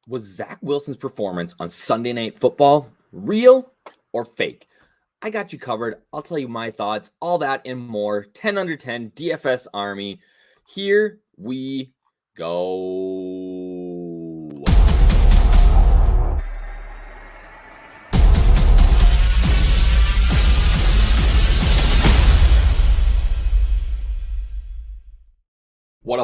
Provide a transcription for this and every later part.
Was Zach Wilson's performance on Sunday Night Football real or fake? I got you covered. I'll tell you my thoughts, all that and more. 10 under 10 DFS Army. Here we go. What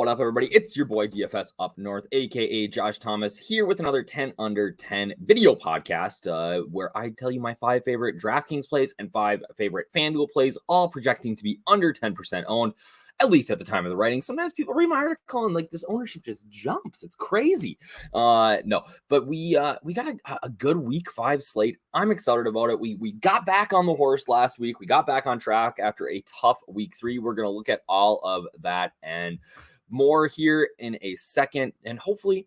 up, everybody? It's your boy DFSUpNorth, aka Josh Thomas, here with another 10 under 10 video podcast where I tell you my 5 favorite Draftkings plays and 5 favorite Fanduel plays, all projecting to be under 10% owned, at least at the time of the writing. Sometimes people read my article and like this ownership just jumps. It's crazy. No, but we got a good week 5 slate. I'm excited about it. We got back on the horse last week. We got back on track after a tough week 3. We're going to look at all of that and more here in a second. And hopefully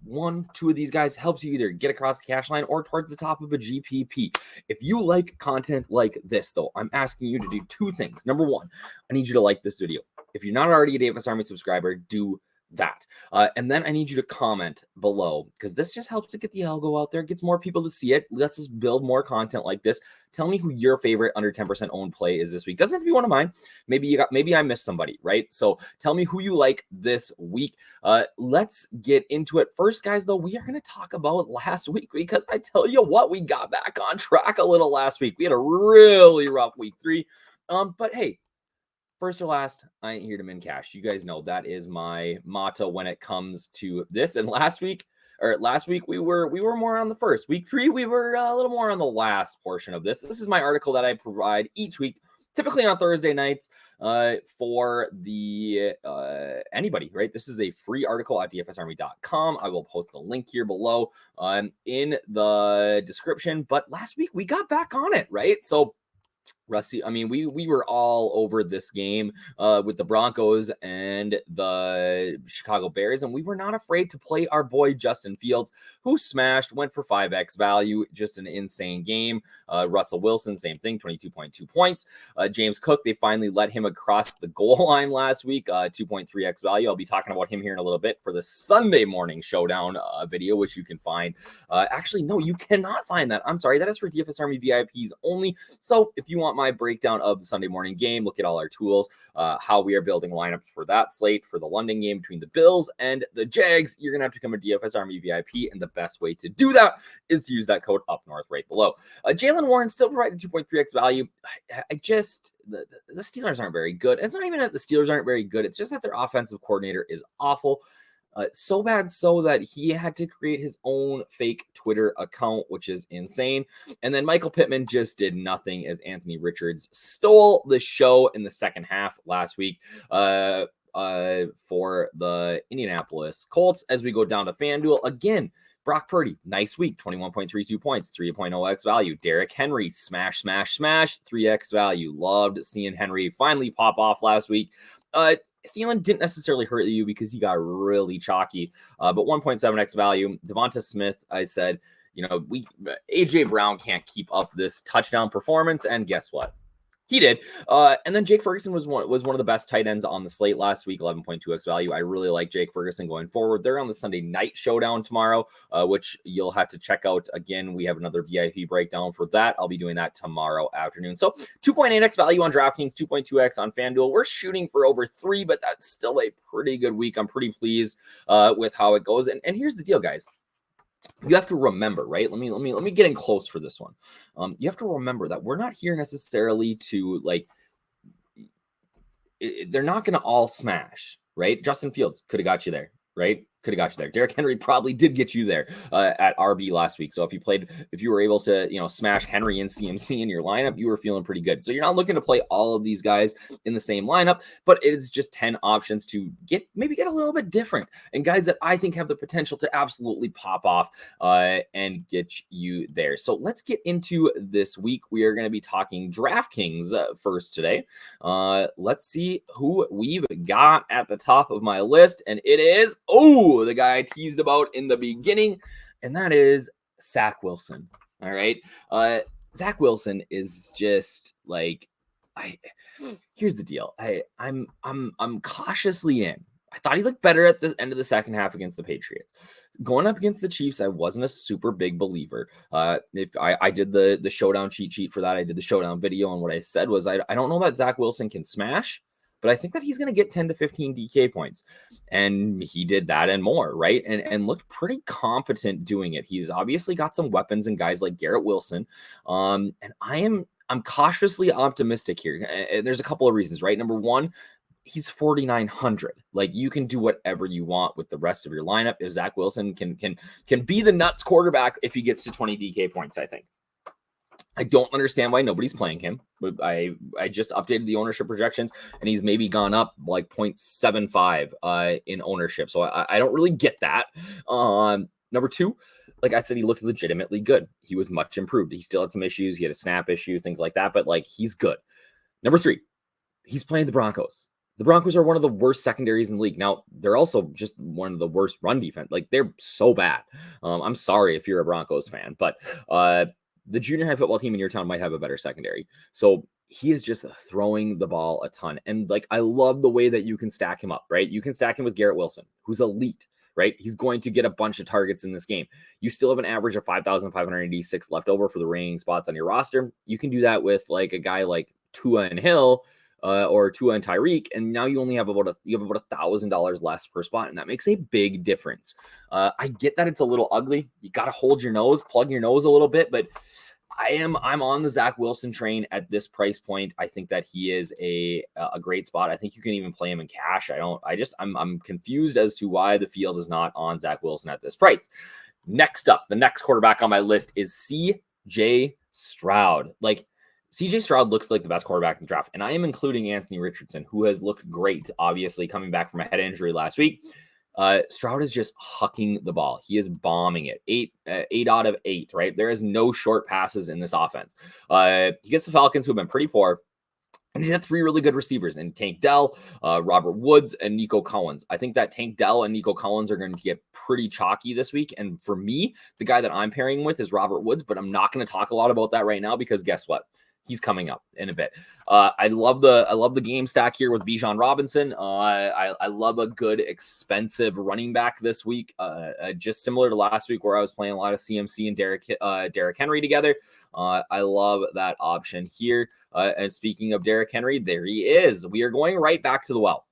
1-2 of these guys helps you either get across the cash line or towards the top of a GPP. If you like content like this, though, I'm asking you to do 2 things. Number 1, I need you to like this video. If you're not already a DFS Army subscriber, do that. And then I need you to comment below because this just helps to get the algo out there, gets more people to see it, lets us build more content like this. Tell me who your favorite under 10% owned play is this week. Doesn't have to be one of mine. Maybe I missed somebody, right? So tell me who you like this week. Let's get into it. First, guys, though, we are going to talk about last week because I tell you what, we got back on track a little last week. We had a really rough week 3. But hey, first or last, I ain't here to min cash. You guys know that is my motto when it comes to this. And last week we were more on the first. Week 3, we were a little more on the last portion of this. This is my article that I provide each week, typically on Thursday nights, for the anybody, right? This is a free article at dfsarmy.com. I will post the link here below in the description. But last week we got back on it, right? So Rusty, I mean, we were all over this game with the Broncos and the Chicago Bears, and we were not afraid to play our boy Justin Fields, who smashed, went for 5x value, just an insane game. Russell Wilson, same thing, 22.2 points. James Cook, they finally let him across the goal line last week, 2.3x value. I'll be talking about him here in a little bit for the Sunday morning showdown video, which you can find. Actually, no, you cannot find that. I'm sorry, that is for DFS Army VIPs only. So if you want my breakdown of the Sunday morning game, look at all our tools, how we are building lineups for that slate for the London game between the Bills and the Jags, you're gonna have to become a DFS Army VIP, and the best way to do that is to use that code UpNorth right below. Jalen Warren still provided 2.3x value. The Steelers aren't very good. It's not even that the Steelers aren't very good. It's just that their offensive coordinator is awful. So bad so that he had to create his own fake Twitter account, which is insane. And then Michael Pittman just did nothing as Anthony Richards stole the show in the second half last week for the Indianapolis Colts. As we go down to FanDuel again, Brock Purdy, nice week, 21.32 points, 3.0x value. Derrick Henry, smash, 3x value. Loved seeing Henry finally pop off last week. Thielen didn't necessarily hurt you because he got really chalky, but 1.7x value. Devonta Smith, I said, AJ Brown can't keep up this touchdown performance, and guess what? He did. And then Jake Ferguson was one of the best tight ends on the slate last week, 11.2x value. I really like Jake Ferguson going forward. They're on the Sunday night showdown tomorrow, which you'll have to check out. Again, we have another VIP breakdown for that. I'll be doing that tomorrow afternoon. So 2.8x value on DraftKings, 2.2x on FanDuel. We're shooting for over 3, but that's still a pretty good week. I'm pretty pleased with how it goes. And here's the deal, guys. You have to remember, right? Let me get in close for this one. You have to remember that we're not here necessarily to they're not going to all smash, right? Justin Fields could have got you there, right? Could have got you there. Derrick Henry probably did get you there at RB last week. So if you were able to, smash Henry and CMC in your lineup, you were feeling pretty good. So you're not looking to play all of these guys in the same lineup, but it's just 10 options to maybe get a little bit different and guys that I think have the potential to absolutely pop off and get you there. So let's get into this week. We are going to be talking DraftKings first today. Let's see who we've got at the top of my list. And it is, the guy I teased about in the beginning, and that is Zach Wilson. All right. Zach Wilson is just here's the deal. I'm cautiously in. I thought he looked better at the end of the second half against the Patriots. Going up against the Chiefs, I wasn't a super big believer. If I did the showdown cheat sheet for that, I did the showdown video, and what I said was I don't know that Zach Wilson can smash, but I think that he's going to get 10 to 15 DK points. And he did that and more, right? And looked pretty competent doing it. He's obviously got some weapons and guys like Garrett Wilson. And I'm cautiously optimistic here. And there's a couple of reasons, right? Number one, he's 4,900. Like, you can do whatever you want with the rest of your lineup. If Zach Wilson can be the nuts quarterback if he gets to 20 DK points, I think. I don't understand why nobody's playing him. I just updated the ownership projections, and he's maybe gone up like 0.75 in ownership. So I don't really get that. Number two, like I said, he looked legitimately good. He was much improved. He still had some issues. He had a snap issue, things like that, but like, he's good. Number three, he's playing the Broncos. The Broncos are one of the worst secondaries in the league. Now, they're also just one of the worst run defense. Like, they're so bad. I'm sorry if you're a Broncos fan, but the junior high football team in your town might have a better secondary. So he is just throwing the ball a ton. And like, I love the way that you can stack him up, right? You can stack him with Garrett Wilson, who's elite, right? He's going to get a bunch of targets in this game. You still have an average of 5,586 left over for the remaining spots on your roster. You can do that with like a guy like Tua and Hill, or Tua and Tyreek, and now you only have about $1,000 less per spot, and that makes a big difference. I get that it's a little ugly. You got to hold your nose, plug your nose a little bit, but I'm on the Zach Wilson train at this price point. I think that he is a great spot. I think you can even play him in cash. I'm confused as to why the field is not on Zach Wilson at this price. Next up, the next quarterback on my list is CJ Stroud. Like, CJ Stroud looks like the best quarterback in the draft, and I am including Anthony Richardson, who has looked great, obviously, coming back from a head injury last week. Stroud is just hucking the ball. He is bombing it. 8 out of 8, right? There is no short passes in this offense. He gets the Falcons, who have been pretty poor, and he's had 3 really good receivers in Tank Dell, Robert Woods, and Nico Collins. I think that Tank Dell and Nico Collins are going to get pretty chalky this week. And for me, the guy that I'm pairing with is Robert Woods, but I'm not going to talk a lot about that right now because guess what? He's coming up in a bit. I love the game stack here with Bijan Robinson. I love a good expensive running back this week. Just similar to last week where I was playing a lot of CMC and Derrick Henry together. I love that option here. And speaking of Derrick Henry, there he is. We are going right back to the well.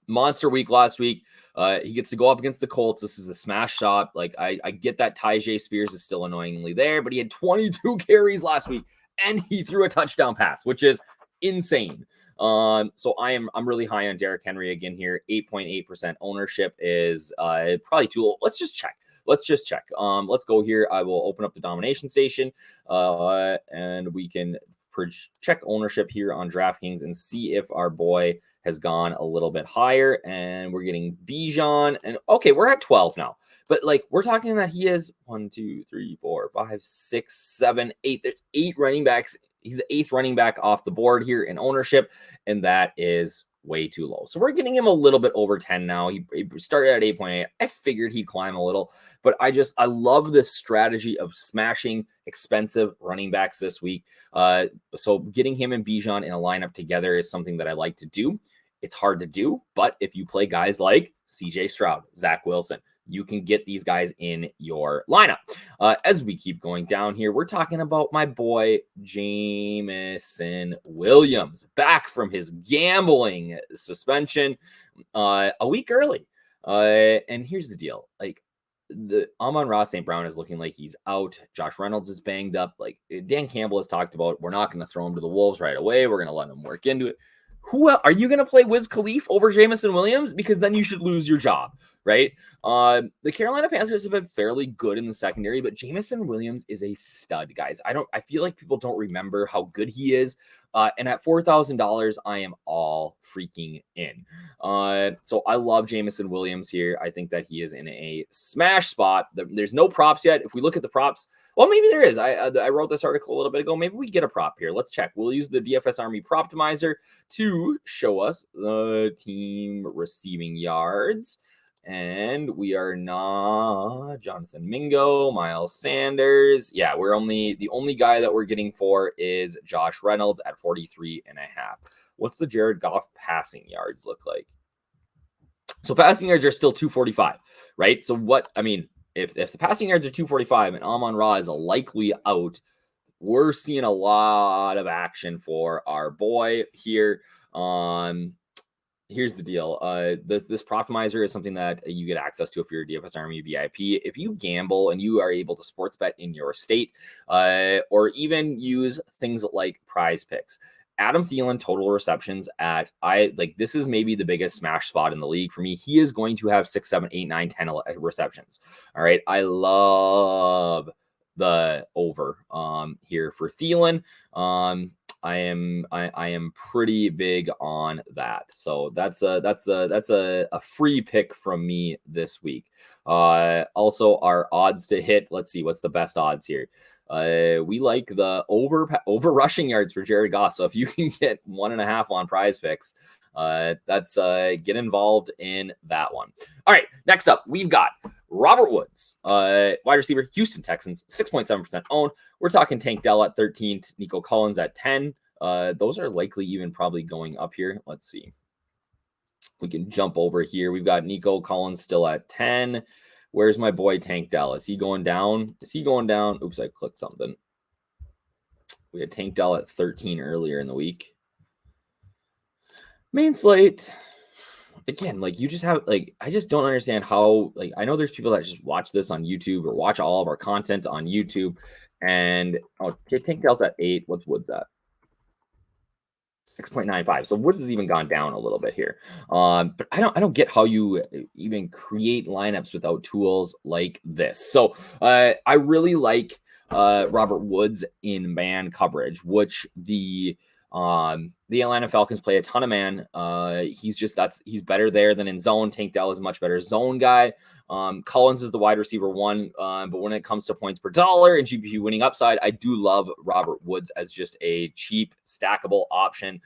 Monster week last week. He gets to go up against the Colts. This is a smash shot. Like, I get that Tyjae Spears is still annoyingly there, but he had 22 carries last week. And he threw a touchdown pass, which is insane. So I'm really high on Derrick Henry again here. 8.8% ownership is probably too low. Let's just check. Let's go here. I will open up the domination station, and we can check ownership here on DraftKings and see if our boy has gone a little bit higher. And we're getting Bijan, and okay, we're at 12 now. But like, we're talking that he is 1, 2, 3, 4, 5, 6, 7, 8. There's 8 running backs. He's the 8th running back off the board here in ownership, and that is way too low. So we're getting him a little bit over 10 now. He started at 8.8. I figured he'd climb a little, but I love this strategy of smashing expensive running backs this week. So getting him and Bijan in a lineup together is something that I like to do. It's hard to do, but if you play guys like CJ Stroud, Zach Wilson, you can get these guys in your lineup. As we keep going down here, we're talking about my boy, Jameson Williams, back from his gambling suspension a week early. And here's the deal. Like, the Amon-Ra St. Brown is looking like he's out. Josh Reynolds is banged up. Like, Dan Campbell has talked about, we're not going to throw him to the Wolves right away. We're going to let him work into it. Who are you going to play Wiz Khalifa over Jameson Williams? Because then you should lose your job, right? The Carolina Panthers have been fairly good in the secondary, but Jameson Williams is a stud, guys. I feel like people don't remember how good he is. And at $4,000, I am all freaking in. So I love Jameson Williams here. I think that he is in a smash spot. There's no props yet. If we look at the props, well, maybe there is. I wrote this article a little bit ago. Maybe we get a prop here. Let's check. We'll use the DFS Army Proptimizer to show us the team receiving yards. And we are not Jonathan Mingo, Miles Sanders. Yeah, the only guy that we're getting for is Josh Reynolds at 43.5. What's the Jared Goff passing yards look like? So passing yards are still 245, right? So what, I mean, if the passing yards are 245 and Amon-Ra is a likely out, we're seeing a lot of action for our boy here. Here's the deal. This Proptimizer is something that you get access to if you're a DFS Army VIP. If you gamble and you are able to sports bet in your state, or even use things like Prize Picks. Adam Thielen total receptions this is maybe the biggest smash spot in the league for me. He is going to have 6, 7, 8, 9, 10 receptions. All right. I love the over here for Thielen. I am pretty big on that. So that's a free pick from me this week. Also our odds to hit. Let's see what's the best odds here. We like the over rushing yards for Jared Goff. So if you can get 1.5 on Prize Picks, that's get involved in that one. All right, next up we've got Robert Woods, wide receiver, Houston Texans, 6.7% owned. We're talking Tank Dell at 13, Nico Collins at 10. Those are likely even probably going up here. Let's see. We can jump over here. We've got Nico Collins still at 10. Where's my boy Tank Dell? Is he going down? Is he going down? Oops, I clicked something. We had Tank Dell at 13 earlier in the week. Main slate. Again, like you just have I just don't understand how, I know there's people that just watch this on YouTube or watch all of our content on YouTube. And Tank Dell's at 8. What's Woods at? 6.95. So Woods has even gone down a little bit here. But I don't get how you even create lineups without tools like this. So I really like Robert Woods in man coverage, which the Atlanta Falcons play a ton of man. He's better there than in zone. Tank Dell is a much better zone guy. Collins is the wide receiver 1, but when it comes to points per dollar and GPP winning upside, I do love Robert Woods as just a cheap stackable option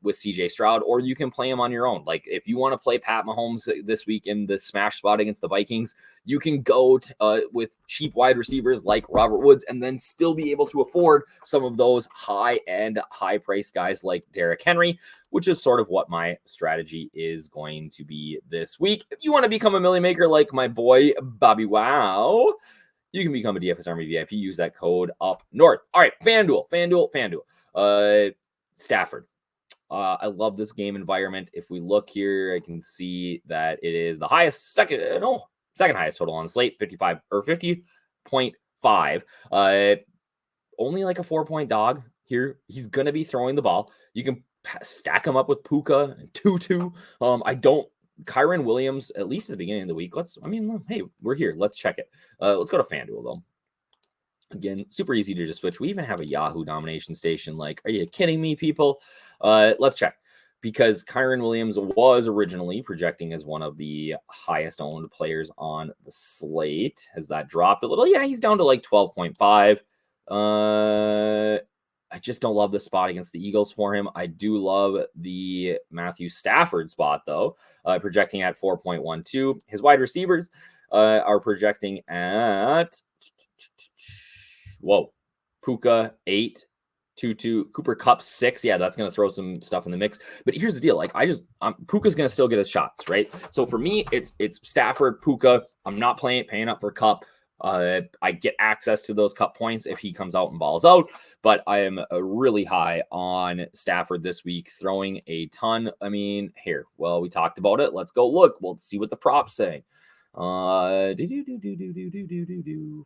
with CJ Stroud, or you can play him on your own. Like if you want to play Pat Mahomes this week in the smash spot against the Vikings, you can go with cheap wide receivers like Robert Woods and then still be able to afford some of those high-end, high-priced guys like Derrick Henry, which is sort of what my strategy is going to be this week. If you want to become a million maker like my boy Bobby Wow, you can become a DFS Army VIP. Use that code up north. All right, Fanduel. Stafford. I love this game environment. If we look here, I can see that it is the second highest total on the slate, 55 or 50.5. Only like a 4-point dog here. He's gonna be throwing the ball. You can stack him up with Puka and Tutu. Kyron Williams, at least at the beginning of the week. Hey, we're here. Let's check it. Let's go to FanDuel though. Again, super easy to just switch. We even have a Yahoo nomination station. Like, are you kidding me, people? Let's check. Because Kyron Williams was originally projecting as one of the highest owned players on the slate. Has that dropped a little? Yeah, he's down to like 12.5. I just don't love the spot against the Eagles for him. I do love the Matthew Stafford spot, though, projecting at 4.12. His wide receivers are projecting at, Puka 8, Tutu, Cooper Kupp 6. Yeah, that's going to throw some stuff in the mix. But here's the deal. Like, Puka's going to still get his shots, right? So for me, it's Stafford, Puka. I'm not paying up for Kupp. I get access to those Kupp points if he comes out and balls out, but I am really high on Stafford this week, throwing a ton. We talked about it. Let's go look. We'll see what the props say.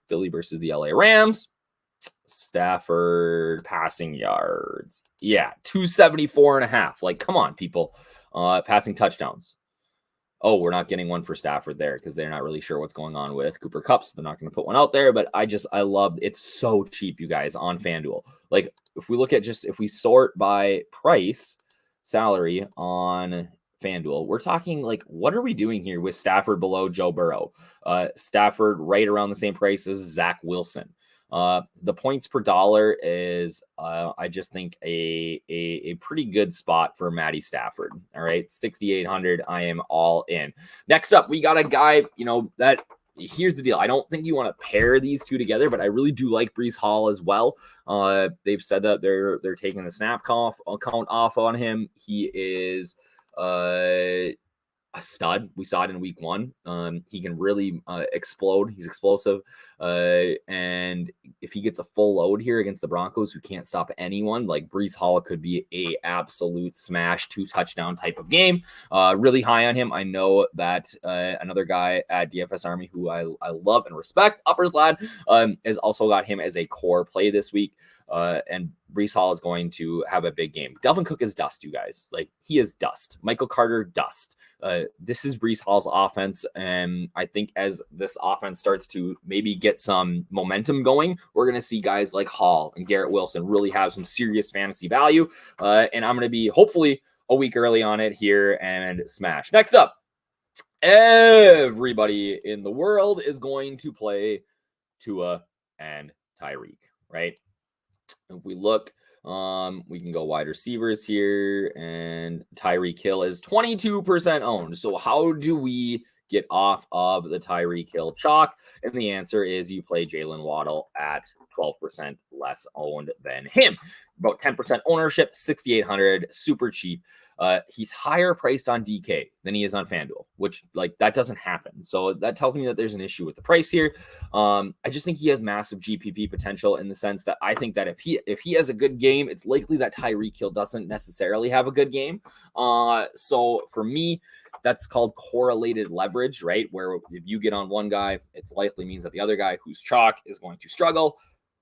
Philly versus the LA Rams. Stafford passing yards. Yeah, 274.5. Like, come on, people. Passing touchdowns. Oh, we're not getting one for Stafford there because they're not really sure what's going on with Cooper Kupp, so they're not going to put one out there. But I love it's so cheap, you guys, on FanDuel. Like, if we sort by price, salary on FanDuel, we're talking like, what are we doing here with Stafford below Joe Burrow? Stafford right around the same price as Zach Wilson. The points per dollar is, I just think a pretty good spot for Matty Stafford. All right. 6,800. I am all in. Next up, we got a guy, that here's the deal. I don't think you want to pair these two together, but I really do like Breece Hall as well. They've said that they're taking the snap count off on him. He is, a stud. We saw it in week 1. He can really explode. He's explosive. And if he gets a full load here against the Broncos, who can't stop anyone, like Breece Hall could be a absolute smash 2-touchdown type of game. Really high on him. I know that another guy at DFS Army who I love and respect, Uppers Lad, has also got him as a core play this week. And Breece Hall is going to have a big game. Delvin Cook is dust, you guys. Like, he is dust. Michael Carter, dust. This is Breece Hall's offense, and I think as this offense starts to maybe get some momentum going, we're going to see guys like Hall and Garrett Wilson really have some serious fantasy value, and I'm going to be hopefully a week early on it here and smash. Next up, everybody in the world is going to play Tua and Tyreek, right? If we look, we can go wide receivers here, and Tyreek Hill is 22% owned. So how do we get off of the Tyreek Hill chalk? And the answer is you play Jalen Waddle at 12% less owned than him. About 10% ownership, 6,800, super cheap. He's higher priced on DK than he is on Fanduel, which, like, that doesn't happen. So that tells me that there's an issue with the price here. I just think he has massive GPP potential in the sense that I think that if he has a good game, it's likely that Tyreek Hill doesn't necessarily have a good game. So for me, that's called correlated leverage, right? Where if you get on one guy, it's likely means that the other guy who's chalk is going to struggle,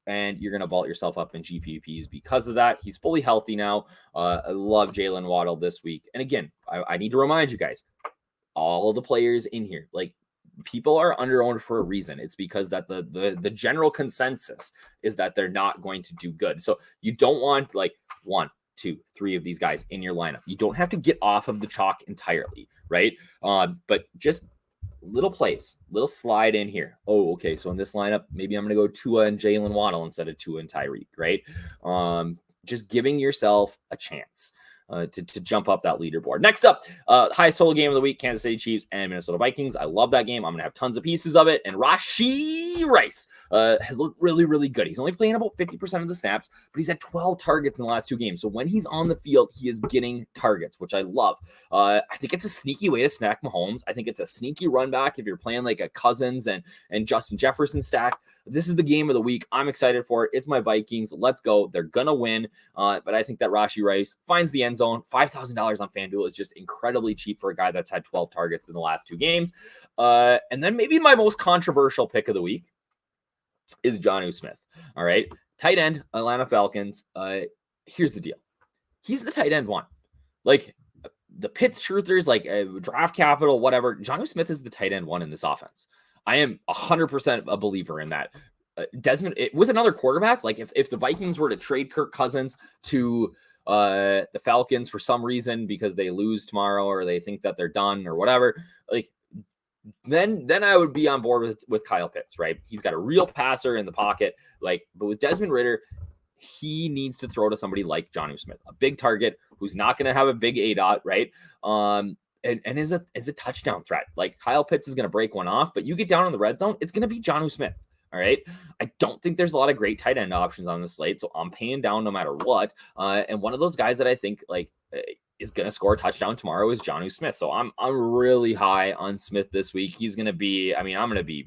and you're going to vault yourself up in GPPs because of that. He's fully healthy now. I love Jalen Waddle this week. And again, I need to remind you guys, all of the players in here, like, people are underowned for a reason. It's because that the general consensus is that they're not going to do good. So you don't want like 1, 2, 3 of these guys in your lineup. You don't have to get off of the chalk entirely, right? But just little plays, little slide in here. Oh, okay. So in this lineup, maybe I'm going to go Tua and Jalen Waddle instead of Tua and Tyreek, right? Just giving yourself a chance to jump up that leaderboard. Next up, highest total game of the week, Kansas City Chiefs and Minnesota Vikings. I love that game. I'm going to have tons of pieces of it. And Rashee Rice has looked really, really good. He's only playing about 50% of the snaps, but he's had 12 targets in the last 2 games. So when he's on the field, he is getting targets, which I love. I think it's a sneaky way to snack Mahomes. I think it's a sneaky run back if you're playing like a Cousins and Justin Jefferson stack. This is the game of the week. I'm excited for it. It's my Vikings. Let's go. They're going to win. But I think that Rashee Rice finds the end zone. $5,000 on FanDuel is just incredibly cheap for a guy that's had 12 targets in the last 2 games. And then maybe my most controversial pick of the week is Jonnu Smith. All right. Tight end, Atlanta Falcons. Here's the deal. He's the tight end 1. Like, the Pitts truthers, like draft capital, whatever. Jonnu Smith is the tight end 1 in this offense. I am 100% a believer in that. Desmond, with another quarterback, like if the Vikings were to trade Kirk Cousins to the Falcons for some reason because they lose tomorrow or they think that they're done or whatever, like then I would be on board with Kyle Pitts, right? He's got a real passer in the pocket, like, but with Desmond Ridder, he needs to throw to somebody like Jonnu Smith, a big target who's not going to have a big ADOT, right? And is a touchdown threat. Like, Kyle Pitts is going to break one off, but you get down in the red zone, it's going to be Jonnu Smith. All right. I don't think there's a lot of great tight end options on the slate, so I'm paying down no matter what. And one of those guys that I think like is going to score a touchdown tomorrow is Jonnu Smith. So I'm really high on Smith this week. He's going to be, I'm going to be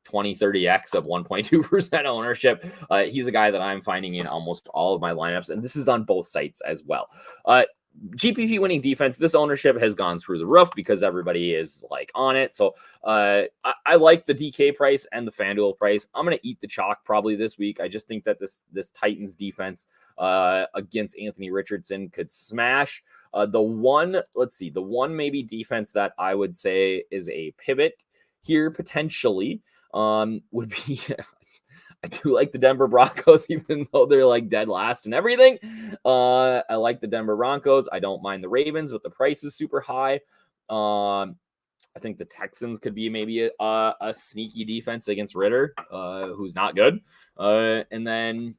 20, 30x of 1.2% ownership. He's a guy that I'm finding in almost all of my lineups, and this is on both sites as well. GPP winning defense, this ownership has gone through the roof because everybody is like on it. So I like the DK price and the FanDuel price. I'm going to eat the chalk probably this week. I just think that this Titans defense against Anthony Richardson could smash. The one maybe defense that I would say is a pivot here potentially would be I do like the Denver Broncos, even though they're like dead last and everything. I like the Denver Broncos. I don't mind the Ravens, but the price is super high. I think the Texans could be maybe a sneaky defense against Ridder, who's not good. And then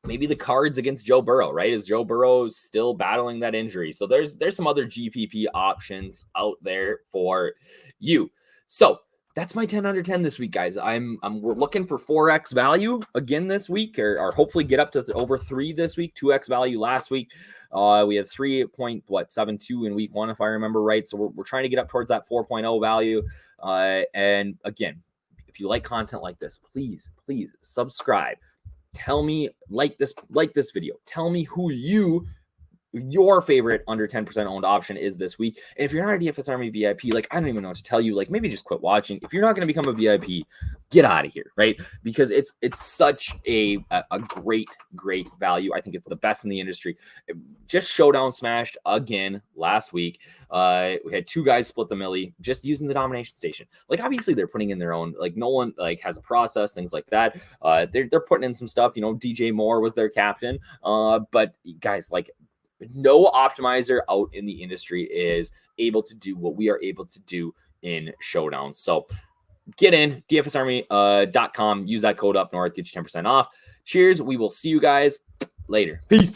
maybe the Cards against Joe Burrow, right? Is Joe Burrow still battling that injury? So there's some other GPP options out there for you. So that's my 10 under 10 this week, guys. We're looking for 4x value again this week, or hopefully get up to over 3 this week. 2x value last week. We had 3.72 in week 1, if I remember right. So we're trying to get up towards that 4.0 value. And again, if you like content like this, please subscribe. Tell me, like this video. Tell me who your favorite under 10% owned option is this week. And if you're not a DFS Army VIP, like, I don't even know what to tell you. Like, maybe just quit watching. If you're not going to become a VIP, get out of here, right? Because it's such a great value. I think it's the best in the industry. Just showdown smashed again last week. We had 2 guys split the milli just using the domination station. Like, obviously they're putting in their own, like, no one like has a process, things like that. They're putting in some stuff. You know, DJ Moore was their captain. But guys, like, no optimizer out in the industry is able to do what we are able to do in showdown. So get in DFSUpNorth.com, use that code UpNorth, get you 10% off. Cheers. We will see you guys later. Peace.